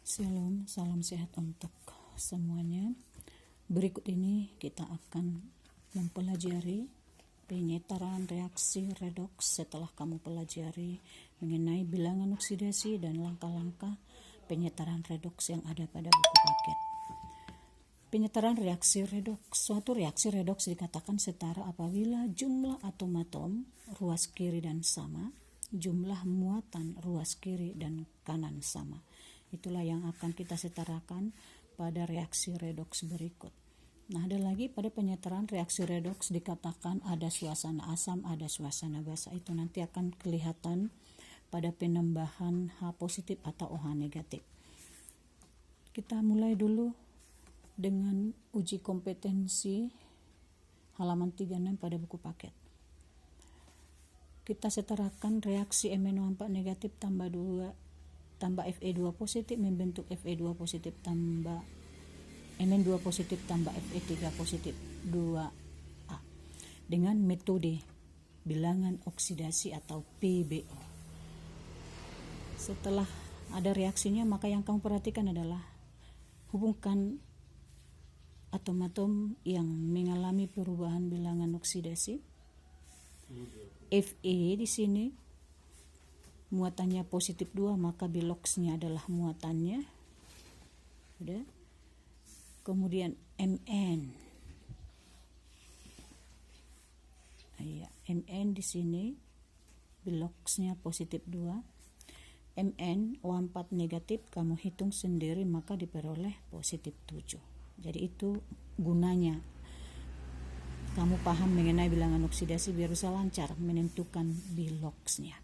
Shalom, salam sehat untuk semuanya. Berikut ini kita akan mempelajari penyetaraan reaksi redoks setelah kamu pelajari mengenai bilangan oksidasi dan langkah-langkah penyetaraan redoks yang ada pada buku paket. Penyetaraan reaksi redoks. Suatu reaksi redoks dikatakan setara apabila jumlah atom-atom ruas kiri dan sama, jumlah muatan ruas kiri dan kanan sama. Itulah yang akan kita setarakan pada reaksi redoks berikut. Nah, ada lagi pada penyetaraan reaksi redoks dikatakan ada suasana asam, ada suasana basa. Itu nanti akan kelihatan pada penambahan H positif atau OH negatif. Kita mulai dulu dengan uji kompetensi halaman 36 pada buku paket. Kita setarakan reaksi MnO4 negatif tambah Fe2 positif membentuk Fe2 positif tambah Mn2 positif tambah Fe3 positif 2A dengan metode bilangan oksidasi atau PBO. Setelah ada reaksinya, maka yang kamu perhatikan adalah hubungkan atom-atom yang mengalami perubahan bilangan oksidasi. Fe di sini muatannya positif 2, maka biloxnya adalah muatannya. Udah. Kemudian Mn. Mn di sini biloxnya positif 2. Mn O4 negatif kamu hitung sendiri maka diperoleh positif 7. Jadi itu gunanya kamu paham mengenai bilangan oksidasi biar bisa lancar menentukan biloxnya.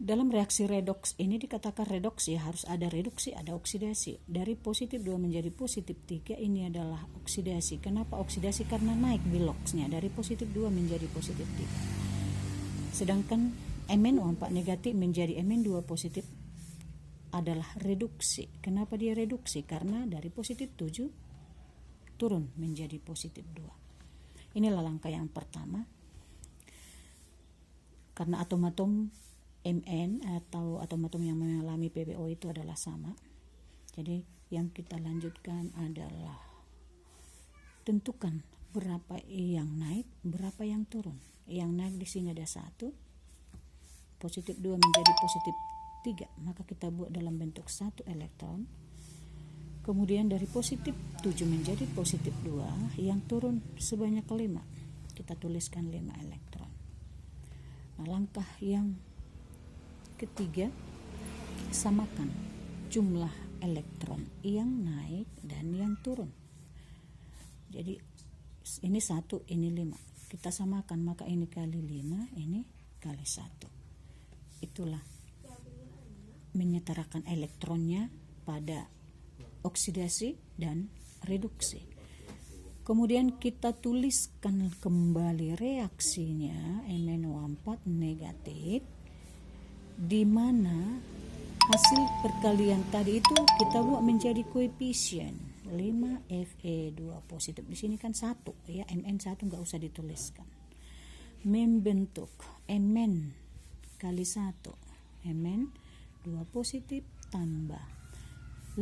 Dalam reaksi redoks ini dikatakan redoks ya harus ada reduksi, ada oksidasi. Dari positif 2 menjadi positif 3 ini adalah oksidasi. Kenapa oksidasi? Karena naik biloxnya dari positif 2 menjadi positif 3. Sedangkan MnO4 negatif menjadi Mn2 positif adalah reduksi. Kenapa dia reduksi? Karena dari positif 7 turun menjadi positif 2. Inilah langkah yang pertama. Karena atom-atom Mn atau atom-atom yang mengalami PBO itu adalah sama. Jadi yang kita lanjutkan adalah tentukan berapa yang naik, berapa yang turun. Yang naik di sini ada 1, positif 2 menjadi positif 3, maka kita buat dalam bentuk 1 elektron. Kemudian dari positif 7 menjadi positif 2, yang turun sebanyak 5. Kita tuliskan 5 elektron. Nah, langkah yang ketiga, samakan jumlah elektron yang naik dan yang turun. Jadi ini 1, ini 5. Kita samakan, maka ini kali 5, ini kali 1. Itulah menyetarakan elektronnya pada oksidasi dan reduksi. Kemudian kita tuliskan kembali reaksinya MnO4 negatif, di mana hasil perkalian tadi itu kita buat menjadi koefisien 5 Fe2 positif. Di sini kan 1 ya, Mn1 enggak usah dituliskan. Membentuk Mn kali 1, Mn2 positif tambah 5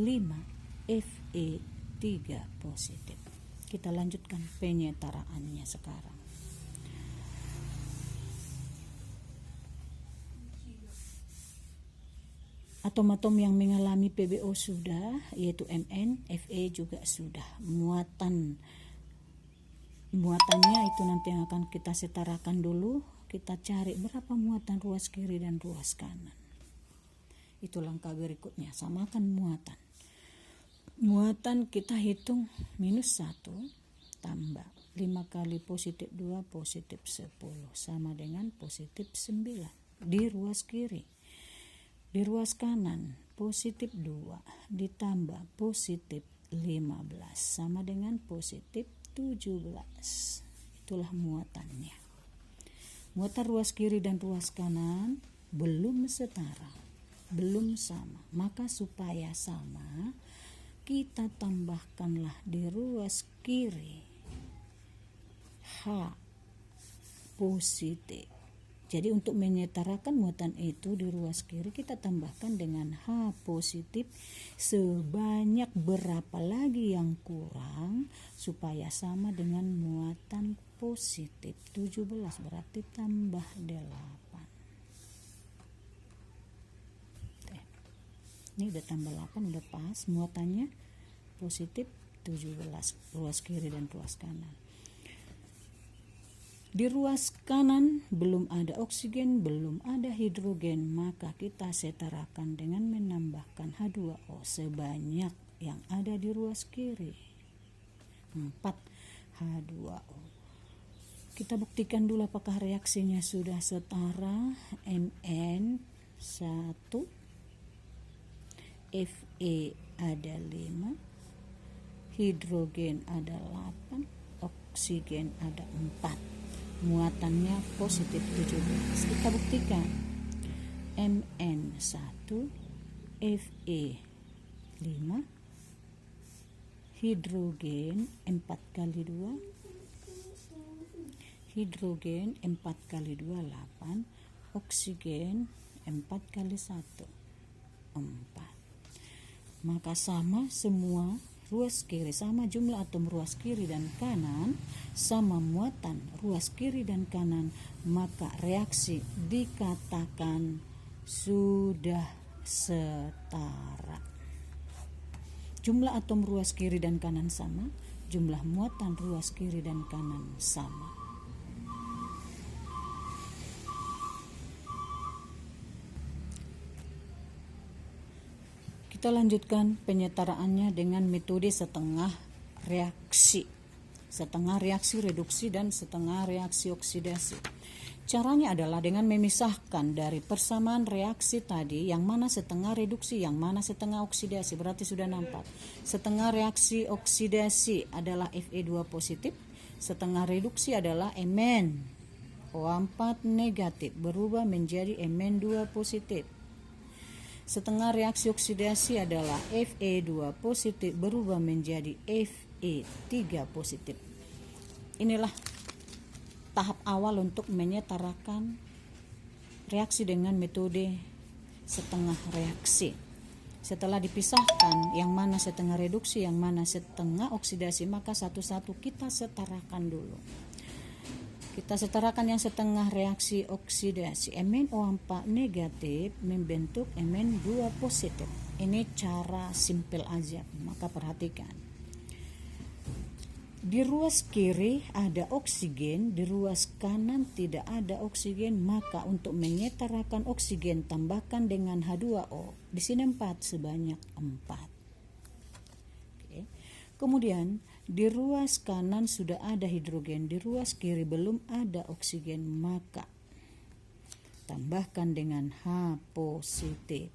Fe3 positif. Kita lanjutkan penyetaraannya sekarang. Atom-atom yang mengalami PBO sudah, yaitu Mn, Fe juga sudah. Muatannya itu nanti yang akan kita setarakan dulu. Kita cari berapa muatan ruas kiri dan ruas kanan. Itu langkah berikutnya, samakan muatan. Muatan kita hitung minus 1 tambah 5 kali positif 2 positif 10 sama dengan positif 9 di ruas kiri. Di ruas kanan positif 2 ditambah positif 15 sama dengan positif 17. Itulah muatannya. Muatan ruas kiri dan ruas kanan belum setara, belum sama. Maka supaya sama, kita tambahkanlah di ruas kiri H positif Jadi untuk menyetarakan muatan itu di ruas kiri kita tambahkan dengan H positif sebanyak berapa lagi yang kurang supaya sama dengan muatan positif. 17 berarti tambah 8. Ini udah tambah 8, udah pas muatannya positif 17 ruas kiri dan ruas kanan. Di ruas kanan belum ada oksigen, belum ada hidrogen, maka kita setarakan dengan menambahkan H2O sebanyak yang ada di ruas kiri. 4 H2O. Kita buktikan dulu apakah reaksinya sudah setara. Mn 1, Fe ada 5, hidrogen ada 8, oksigen ada 4. Muatannya positif 17. Kita buktikan. Mn 1, Fe 5, hidrogen 4 kali 2, hidrogen 4 kali 2 8, oksigen 4 kali 1 4. Maka sama semua ruas kiri, sama jumlah atom ruas kiri dan kanan, sama muatan ruas kiri dan kanan, maka reaksi dikatakan sudah setara. Jumlah atom ruas kiri dan kanan sama, jumlah muatan ruas kiri dan kanan sama. Kita lanjutkan penyetaraannya dengan metode setengah reaksi. Setengah reaksi reduksi dan setengah reaksi oksidasi. Caranya adalah dengan memisahkan dari persamaan reaksi tadi, yang mana setengah reduksi, yang mana setengah oksidasi. Berarti sudah nampak. Setengah reaksi oksidasi adalah Fe2 positif, setengah reduksi adalah MnO4 negatif berubah menjadi Mn2 positif. Setengah reaksi oksidasi adalah Fe2 positif berubah menjadi Fe3 positif. Inilah tahap awal untuk menyetarakan reaksi dengan metode setengah reaksi. Setelah dipisahkan yang mana setengah reduksi, yang mana setengah oksidasi, maka satu-satu kita setarakan dulu. Kita setarakan yang setengah reaksi oksidasi. MnO4 negatif membentuk Mn2 positif. Ini cara simpel aja, maka perhatikan. Di ruas kiri ada oksigen, di ruas kanan tidak ada oksigen, maka untuk menyetarakan oksigen tambahkan dengan H2O. Di sini 4 sebanyak 4. Oke. Kemudian di ruas kanan sudah ada hidrogen, di ruas kiri belum ada oksigen, maka tambahkan dengan H positif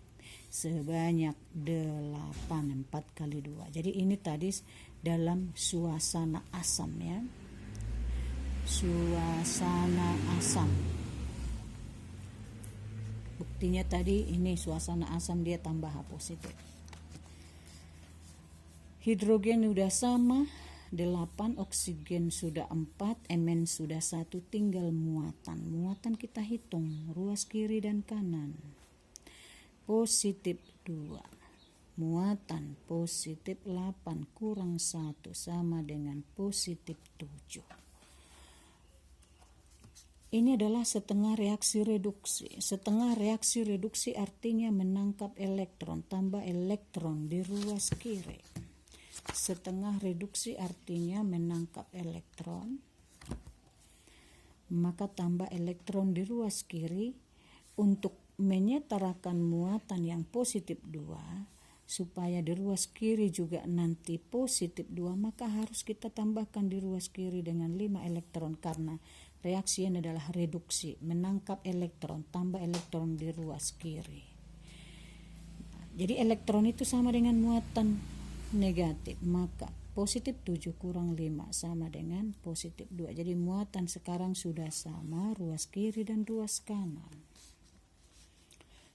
sebanyak 8, 4 kali 2. Jadi ini tadi dalam suasana asam ya. Suasana asam. Buktinya tadi ini suasana asam, dia tambah H positif. Hidrogen sudah sama 8, oksigen sudah 4, Mn sudah 1, tinggal muatan. Muatan kita hitung ruas kiri dan kanan. Positif 2, muatan positif 8 kurang 1 sama dengan positif 7. Ini adalah setengah reaksi reduksi. Setengah reaksi reduksi artinya menangkap elektron, tambah elektron di ruas kiri. Setengah reduksi artinya menangkap elektron, maka tambah elektron di ruas kiri. Untuk menyetarakan muatan yang positif 2, supaya di ruas kiri juga nanti positif 2, maka harus kita tambahkan di ruas kiri dengan 5 elektron, karena reaksi ini adalah reduksi, menangkap elektron, tambah elektron di ruas kiri. Jadi elektron itu sama dengan muatan negatif, maka positif 7 kurang 5 sama dengan positif 2. Jadi muatan sekarang sudah sama ruas kiri dan ruas kanan.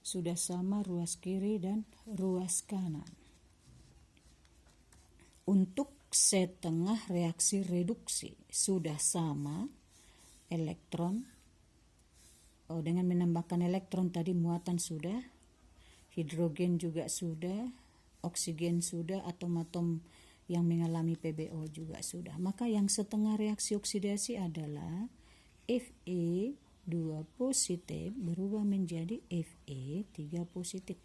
Sudah sama ruas kiri dan ruas kanan. Untuk setengah reaksi reduksi sudah sama elektron, dengan menambahkan elektron tadi muatan sudah, hidrogen juga sudah, oksigen sudah, atom-atom yang mengalami PbO juga sudah. Maka yang setengah reaksi oksidasi adalah Fe2 positif berubah menjadi Fe3 positif.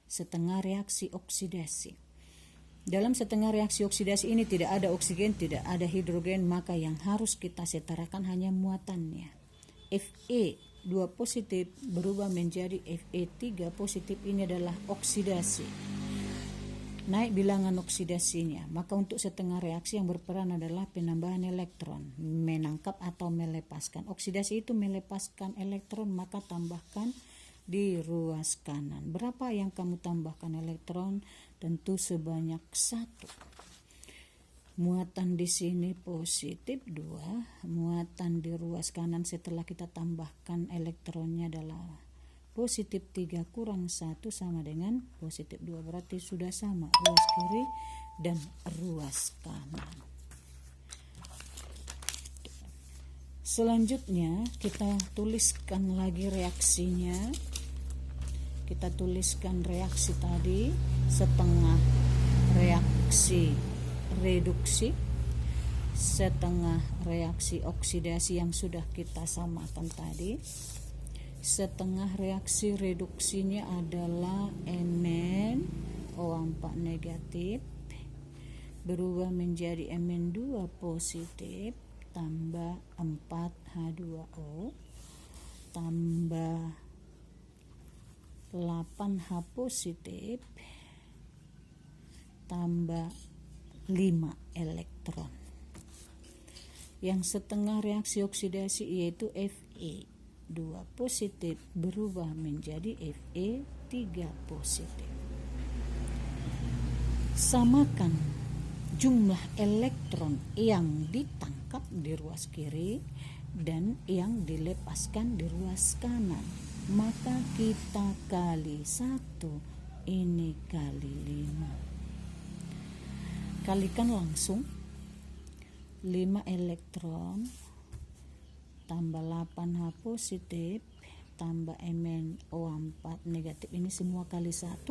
Setengah reaksi oksidasi. Dalam setengah reaksi oksidasi ini tidak ada oksigen, tidak ada hidrogen, maka yang harus kita setarakan hanya muatannya. Fe2 positif berubah menjadi Fe3 positif, ini adalah oksidasi. Naik bilangan oksidasinya. Maka untuk setengah reaksi yang berperan adalah penambahan elektron, menangkap atau melepaskan. Oksidasi itu melepaskan elektron, maka tambahkan di ruas kanan. Berapa yang kamu tambahkan elektron? Tentu sebanyak 1. Muatan di sini positif 2, muatan di ruas kanan setelah kita tambahkan elektronnya adalah positif 3 kurang 1 sama dengan positif 2, berarti sudah sama ruas kiri dan ruas kanan. Selanjutnya kita tuliskan lagi reaksinya. Kita tuliskan reaksi tadi, setengah reaksi reduksi, setengah reaksi oksidasi yang sudah kita samakan tadi. Setengah reaksi reduksinya adalah MnO4 negatif berubah menjadi Mn2 positif tambah 4H2O tambah 8H positif tambah 5 elektron. Yang setengah reaksi oksidasi yaitu Fe2 positif berubah menjadi Fe3 positif. Samakan jumlah elektron yang ditangkap di ruas kiri dan yang dilepaskan di ruas kanan. Maka kita kali 1, ini kali 5. Kalikan langsung 5 elektron tambah 8H positif tambah MnO4 negatif, ini semua kali 1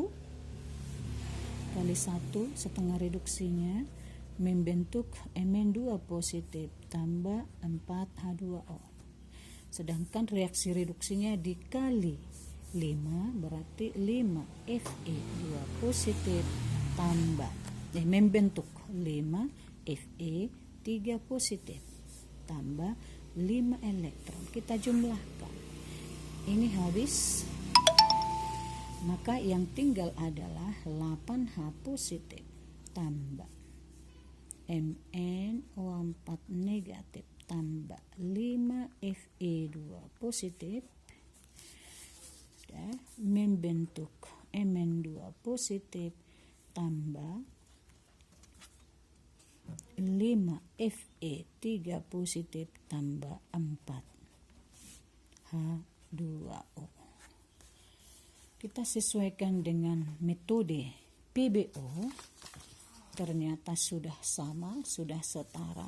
setengah reduksinya membentuk Mn2 positif tambah 4H2O. Sedangkan reaksi reduksinya dikali 5 berarti 5 Fe2 positif tambah membentuk 5 Fe3 positif tambah 5 elektron. Kita jumlahkan. Ini habis. Maka yang tinggal adalah 8H positif tambah MnO4 negatif tambah 5 Fe2 positif membentuk Mn2 positif tambah 5 Fe3 positif tambah 4 H2O. Kita sesuaikan dengan metode PbO, ternyata sudah sama, sudah setara.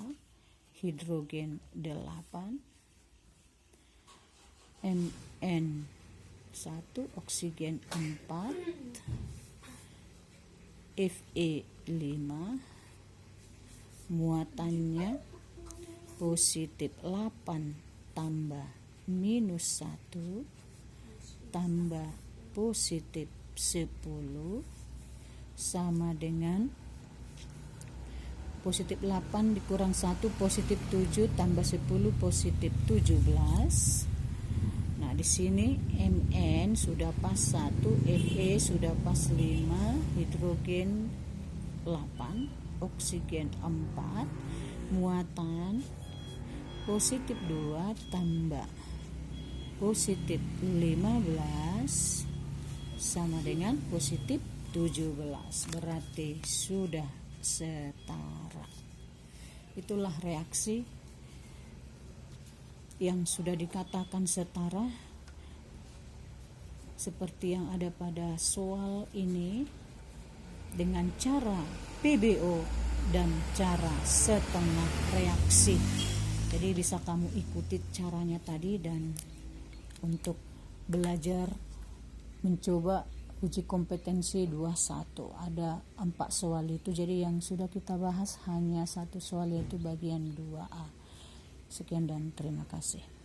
Hidrogen 8, Mn1, oksigen 4, Fe5, muatannya positif 8 tambah minus 1 tambah positif 10 sama dengan positif 8 dikurang 1 positif 7 tambah 10 positif 17. Nah, di sini Mn sudah pas 1, Fe sudah pas 5, hidrogen 8, oksigen 4, muatan positif 2 tambah positif 15 sama dengan positif 17, berarti sudah setara. Itulah reaksi yang sudah dikatakan setara seperti yang ada pada soal ini dengan cara PbO dan cara setengah reaksi. Jadi bisa kamu ikuti caranya tadi dan untuk belajar mencoba uji kompetensi 21. Ada 4 soal itu, jadi yang sudah kita bahas hanya 1 soal, yaitu bagian 2A. Sekian dan terima kasih.